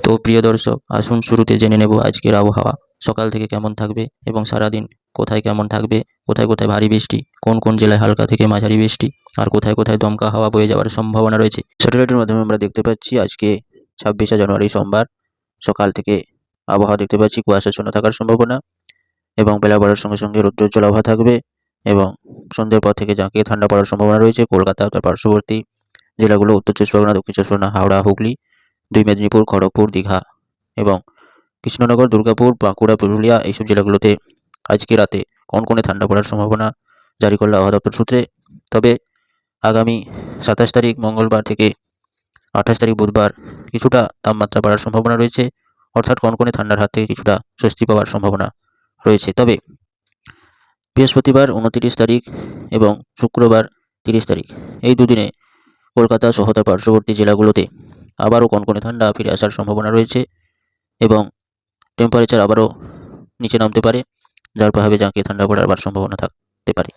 তো প্রিয় দর্শক, আসুন শুরুতে জেনে নেব আজকের আবহাওয়া সকাল থেকে কেমন থাকবে এবং সারাদিন কোথায় কেমন থাকবে, কোথায় কোথায় ভারী বৃষ্টি, কোন কোন জেলায় হালকা থেকে মাঝারি বৃষ্টি, আর কোথায় কোথায় দমকা হাওয়া বয়ে যাওয়ার সম্ভাবনা রয়েছে। স্যাটেলাইটের মাধ্যমে আমরা দেখতে পাচ্ছি আজকে 26শে জানুয়ারি সোমবার সকাল থেকে আবহাওয়া দেখতে পাচ্ছি কুয়াশাচ্ছন্ন থাকার সম্ভাবনা এবং বেলা বাড়ার সঙ্গে সঙ্গে রৌদ্রোজ্জ্বল আবহাওয়া থাকবে এবং সন্ধ্যের পর থেকে জাঁকিয়ে ঠান্ডা পড়ার সম্ভাবনা রয়েছে। কলকাতা তার পার্শ্ববর্তী জেলাগুলো উত্তর চব্বিশ পরগনা, দক্ষিণ চব্বিশ পরগনা, হাওড়া, হুগলি, দুই মেদিনীপুর, খড়গপুর, দীঘা এবং কৃষ্ণনগর, দুর্গাপুর, বাঁকুড়া, পুরুলিয়া এইসব জেলাগুলোতে আজকে রাতে কনকনে ঠান্ডা পড়ার সম্ভাবনা জারি করল আবহাওয়া দপ্তর সূত্রে। তবে আগামী 27 তারিখ মঙ্গলবার থেকে 28 তারিখ বুধবার কিছুটা তাপমাত্রা বাড়ার সম্ভাবনা রয়েছে, অর্থাৎ কনকনে ঠান্ডার হাত থেকে কিছুটা স্বস্তি পাওয়ার সম্ভাবনা রয়েছে। তবে বৃহস্পতিবার 29 তারিখ এবং শুক্রবার 30 তারিখ এই দুদিনে কলকাতা সহ তার পার্শ্ববর্তী জেলাগুলোতে আবারও কনকনে ঠান্ডা ফিরে আসার সম্ভাবনা রয়েছে এবং টেম্পারেচার আবারও নিচে নামতে পারে, যার প্রভাবে জাঁকিয়ে ঠান্ডা পড়ার আবার সম্ভাবনা থাকতে পারে।